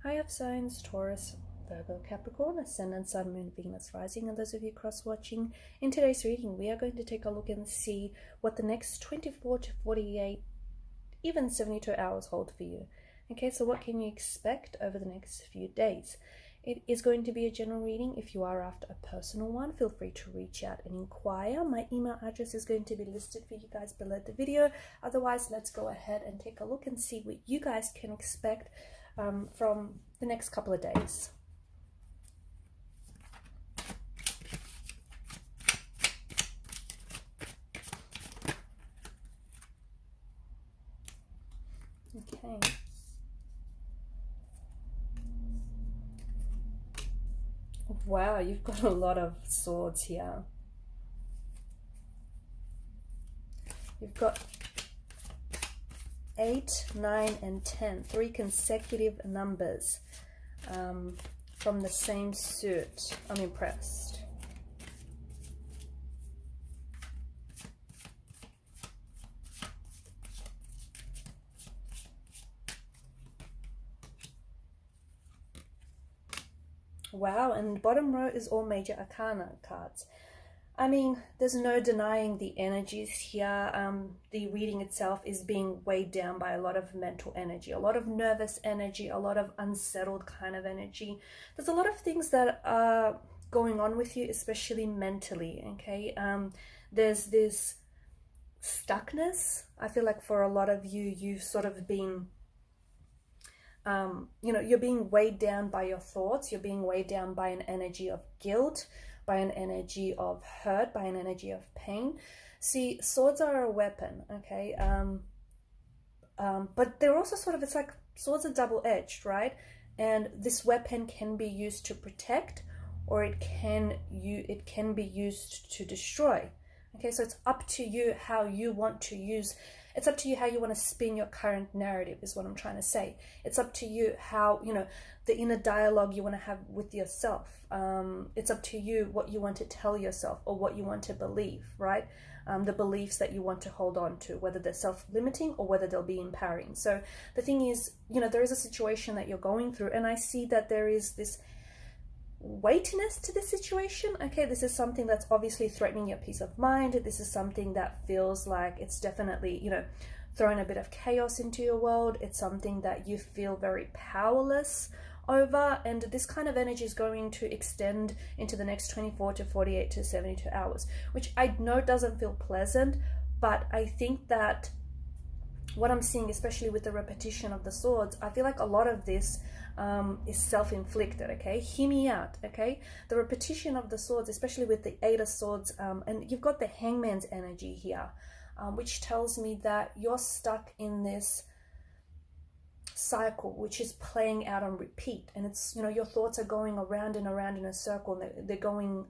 I have signs Taurus, Virgo, Capricorn, Ascendant, Sun, Moon, Venus, Rising, and those of you cross-watching. In today's reading, we are going to take a look and see what the next 24 to 48, even 72 hours hold for you. Okay, so what can you expect over the next few days? It is going to be a general reading. If you are after a personal one, feel free to reach out and inquire. My email address is going to be listed for you guys below the video. Otherwise, let's go ahead and take a look and see what you guys can expect from the next couple of days. Okay. Wow, you've got a lot of swords here. You've got 8, 9, and 10, 3 consecutive numbers from the same suit. I'm impressed. Wow, and bottom row is all major arcana cards. I mean, there's no denying the energies here. The reading itself is being weighed down by a lot of mental energy, a lot of nervous energy, a lot of unsettled kind of energy. There's a lot of things that are going on with you, especially mentally, okay? There's this stuckness. I feel like for a lot of you, you've sort of been you're being weighed down by your thoughts. You're being weighed down by an energy of guilt, by an energy of hurt, by an energy of pain. See, swords are a weapon, okay? But they're also sort of, it's like swords are double-edged, right? And this weapon can be used to protect, or it can be used to destroy. Okay, so it's up to you how you want to use. It's up to you how you want to spin your current narrative, is what I'm trying to say. It's up to you how, the inner dialogue you want to have with yourself. It's up to you what you want to tell yourself or what you want to believe, right? The beliefs that you want to hold on to, whether they're self-limiting or whether they'll be empowering. So the thing is, there is a situation that you're going through, and I see that there is this weightiness to this situation. Okay, this is something that's obviously threatening your peace of mind. This is something that feels like it's definitely, throwing a bit of chaos into your world. It's something that you feel very powerless over, and this kind of energy is going to extend into the next 24 to 48 to 72 hours, which I know doesn't feel pleasant, but I think that what I'm seeing, especially with the repetition of the swords, I feel like a lot of this is self-inflicted, okay? Hear me out, okay? The repetition of the swords, especially with the 8 of swords, and you've got the hangman's energy here, which tells me that you're stuck in this cycle which is playing out on repeat, and it's your thoughts are going around and around in a circle. They're going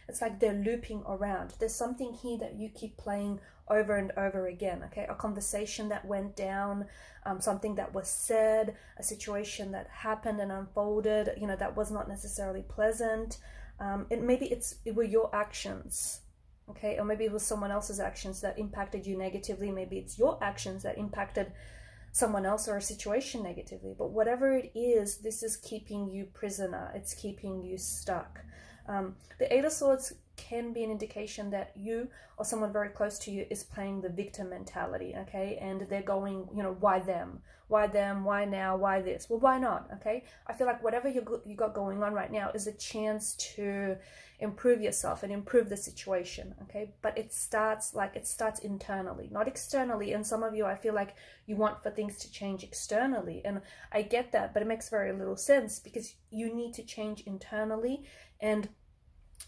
it's like they're looping around. There's something here that you keep playing over and over again, okay? A conversation that went down, something that was said, a situation that happened and unfolded, that was not necessarily pleasant. Maybe it were your actions, okay? Or maybe it was someone else's actions that impacted you negatively. Maybe it's your actions that impacted someone else or a situation negatively. But whatever it is, this is keeping you prisoner. It's keeping you stuck. The 8 of Swords can be an indication that you or someone very close to you is playing the victim mentality, okay? And they're going, why them? Why them? Why now? Why this? Well, why not, okay? I feel like whatever you got going on right now is a chance to improve yourself and improve the situation, okay? But it starts internally, not externally. And some of you, I feel like you want for things to change externally. And I get that, but it makes very little sense, because you need to change internally, and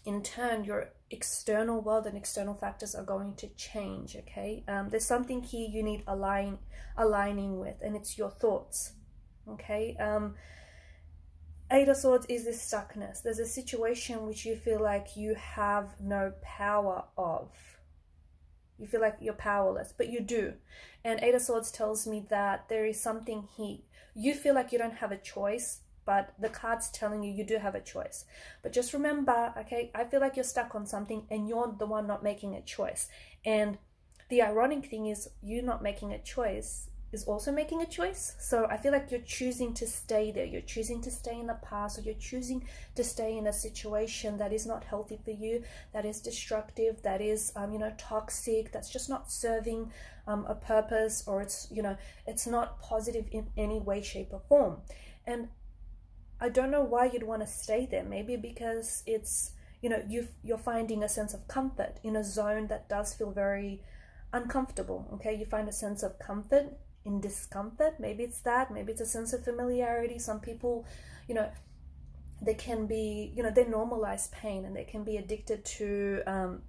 in turn your external world and external factors are going to change, okay? There's something here you need aligning with, and it's your thoughts, okay? 8 of Swords is this stuckness. There's a situation which you feel like you have no power of. You feel like you're powerless, but you do. And 8 of Swords tells me that there is something here. You feel like you don't have a choice, but the card's telling you do have a choice. But just remember, okay, I feel like you're stuck on something and you're the one not making a choice. And the ironic thing is, you not making a choice is also making a choice. So I feel like you're choosing to stay there. You're choosing to stay in the past, or you're choosing to stay in a situation that is not healthy for you, that is destructive, that is, toxic, that's just not serving a purpose, or it's not positive in any way, shape, or form. And I don't know why you'd want to stay there. Maybe because it's, you're finding a sense of comfort in a zone that does feel very uncomfortable. Okay, you find a sense of comfort in discomfort. Maybe it's that. Maybe it's a sense of familiarity. Some people, they can be, they normalize pain, and they can be addicted to,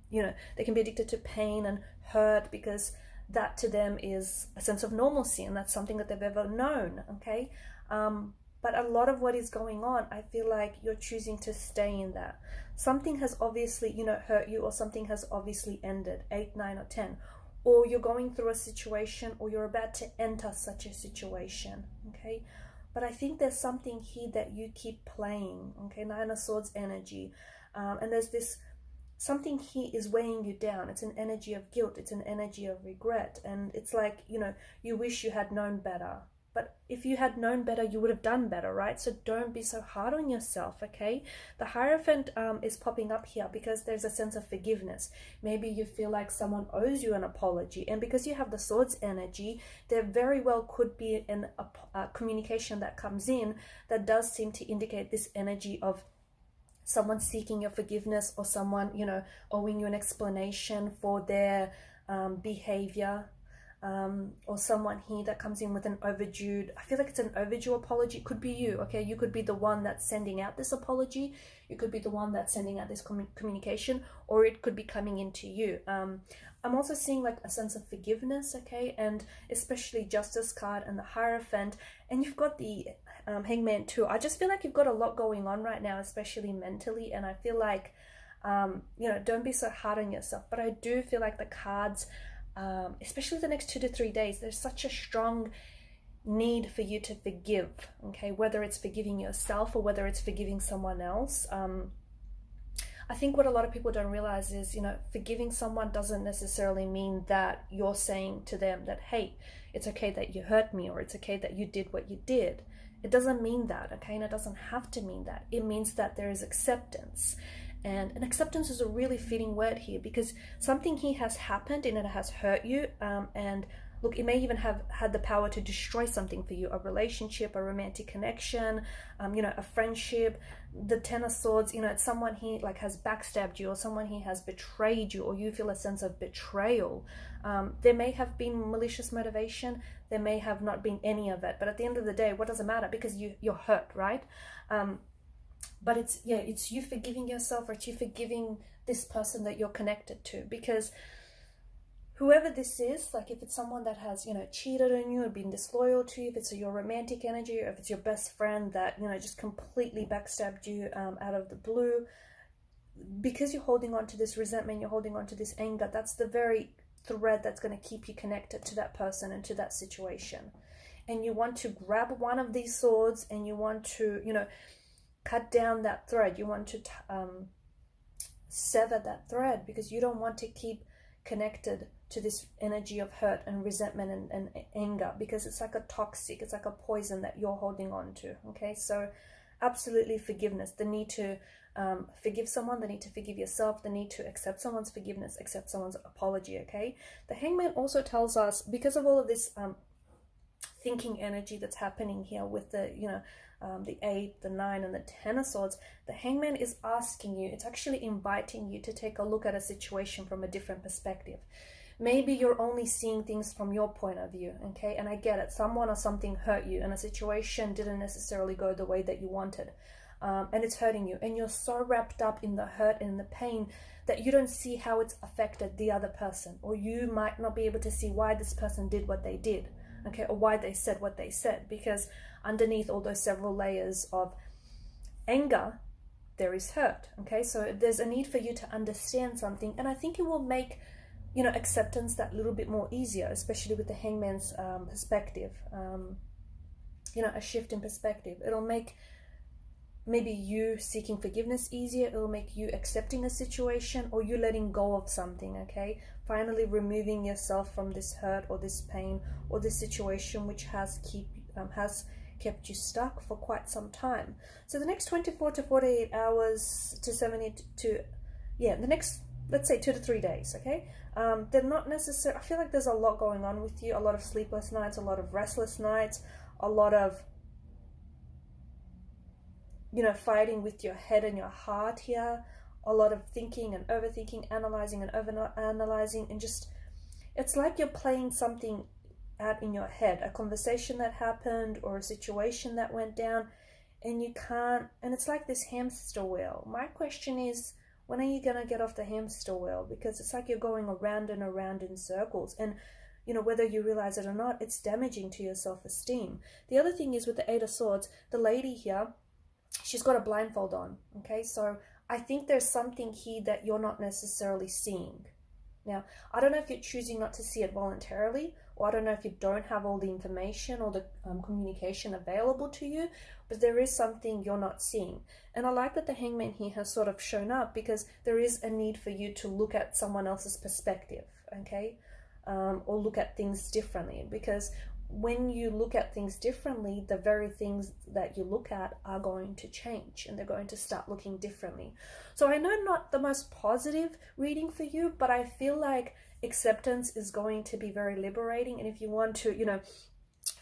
they can be addicted to pain and hurt, because that to them is a sense of normalcy, and that's something that they've ever known. Okay, but a lot of what is going on, I feel like you're choosing to stay in that. Something has obviously, hurt you, or something has obviously ended, 8, 9, or 10. Or you're going through a situation, or you're about to enter such a situation, okay? But I think there's something here that you keep playing, okay? 9 of Swords energy. And there's this, something here is weighing you down. It's an energy of guilt. It's an energy of regret. And it's like, you wish you had known better. But if you had known better, you would have done better, right? So don't be so hard on yourself, okay? The Hierophant is popping up here because there's a sense of forgiveness. Maybe you feel like someone owes you an apology. And because you have the Swords energy, there very well could be a communication that comes in that does seem to indicate this energy of someone seeking your forgiveness, or someone, owing you an explanation for their behavior. Or someone here that comes in with an overdue, I feel like it's an overdue apology. It could be you, okay? You could be the one that's sending out this apology. You could be the one that's sending out this communication, or it could be coming into you. I'm also seeing like a sense of forgiveness, okay? And especially Justice card and the Hierophant, and you've got the Hangman too. I just feel like you've got a lot going on right now, especially mentally, and I feel like, don't be so hard on yourself. But I do feel like the cards, especially the next 2 to 3 days, there's such a strong need for you to forgive, okay? Whether it's forgiving yourself or whether it's forgiving someone else. I think what a lot of people don't realize is, forgiving someone doesn't necessarily mean that you're saying to them that, hey, it's okay that you hurt me, or it's okay that you did what you did. It doesn't mean that, okay? And it doesn't have to mean that. It means that there is acceptance. And acceptance is a really fitting word here, because something here has happened and it has hurt you. And look, it may even have had the power to destroy something for you, a relationship, a romantic connection, a friendship. The Ten of Swords, it's someone here like has backstabbed you, or someone here has betrayed you, or you feel a sense of betrayal. There may have been malicious motivation. There may have not been any of it. But at the end of the day, what does it matter? Because you're hurt, right? But it's you forgiving yourself, or it's you forgiving this person that you're connected to. Because whoever this is, like if it's someone that has, cheated on you or been disloyal to you, if it's your romantic energy, or if it's your best friend that, just completely backstabbed you out of the blue, because you're holding on to this resentment, you're holding on to this anger, that's the very thread that's going to keep you connected to that person and to that situation. And you want to grab one of these swords, and you want to, cut down that thread. You want to sever that thread, because you don't want to keep connected to this energy of hurt and resentment and anger, because it's like a toxic, it's like a poison that you're holding on to, okay? So absolutely forgiveness, the need to forgive someone, the need to forgive yourself, the need to accept someone's forgiveness, accept someone's apology, okay? The Hangman also tells us, because of all of this thinking energy that's happening here with the, the 8, the 9, and the 10 of Swords, the Hangman is asking you, it's actually inviting you to take a look at a situation from a different perspective. Maybe you're only seeing things from your point of view, okay? And I get it. Someone or something hurt you, and a situation didn't necessarily go the way that you wanted. And it's hurting you. And you're so wrapped up in the hurt and the pain that you don't see how it's affected the other person. Or you might not be able to see why this person did what they did, okay? Or why they said what they said. Because underneath all those several layers of anger, there is hurt, okay? So there's a need for you to understand something. And I think it will make, acceptance that little bit more easier, especially with the Hangman's perspective. A shift in perspective. It'll make maybe you seeking forgiveness easier. It'll make you accepting a situation, or you letting go of something, okay? Finally removing yourself from this hurt or this pain or this situation which has kept you stuck for quite some time. So the next 24 to 48 hours to 70 to, yeah, the next, let's say 2 to 3 days, okay? They're not necessarily, I feel like there's a lot going on with you, a lot of sleepless nights, a lot of restless nights, a lot of, you know, fighting with your head and your heart here, a lot of thinking and overthinking, analyzing and over-analyzing, and just, it's like you're playing something out in your head, a conversation that happened or a situation that went down, and you can't, and it's like this hamster wheel. My question is, when are you going to get off the hamster wheel? Because it's like you're going around and around in circles, and you know, whether you realize it or not, it's damaging to your self-esteem. The other thing is with the Eight of Swords, the lady here, she's got a blindfold on, okay? So I think there's something here that you're not necessarily seeing. Now, I don't know if you're choosing not to see it voluntarily, or I don't know if you don't have all the information or the communication available to you, but there is something you're not seeing. And I like that the Hangman here has sort of shown up, because there is a need for you to look at someone else's perspective, okay? Or look at things differently, because when you look at things differently, the very things that you look at are going to change, and they're going to start looking differently. So I know not the most positive reading for you, but I feel like acceptance is going to be very liberating. And if you want to, you know,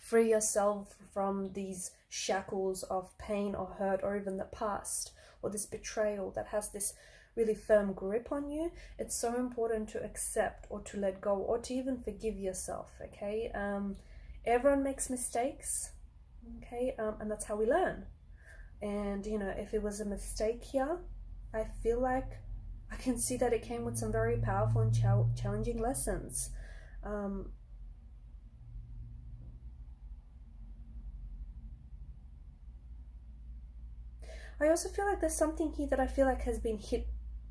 free yourself from these shackles of pain or hurt, or even the past, or this betrayal that has this really firm grip on you, it's so important to accept, or to let go, or to even forgive yourself, okay? Everyone makes mistakes, okay? And that's how we learn. And, you know, if it was a mistake here, I feel like I can see that it came with some very powerful and challenging lessons. I also feel like there's something here that I feel like has been hit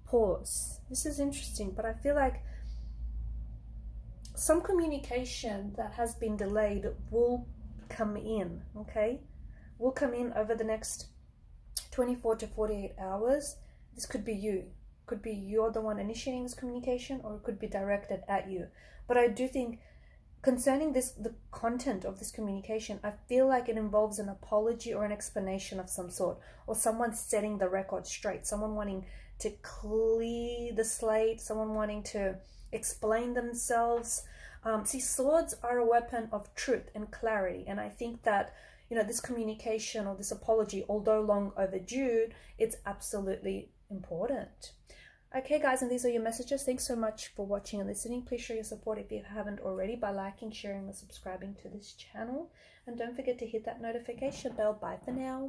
pause. This is interesting, but I feel like some communication that has been delayed will come in, okay? Will come in over the next 24 to 48 hours. This could be you. Could be you're the one initiating this communication, or it could be directed at you. But I do think concerning this, the content of this communication, I feel like it involves an apology or an explanation of some sort, or someone setting the record straight, someone wanting to clear the slate, someone wanting to explain themselves. See, swords are a weapon of truth and clarity, and I think that, you know, this communication or this apology, although long overdue, it's absolutely important. Okay guys, and these are your messages. Thanks so much for watching and listening. Please show your support if you haven't already by liking, sharing, or subscribing to this channel, and don't forget to hit that notification bell. Bye for now.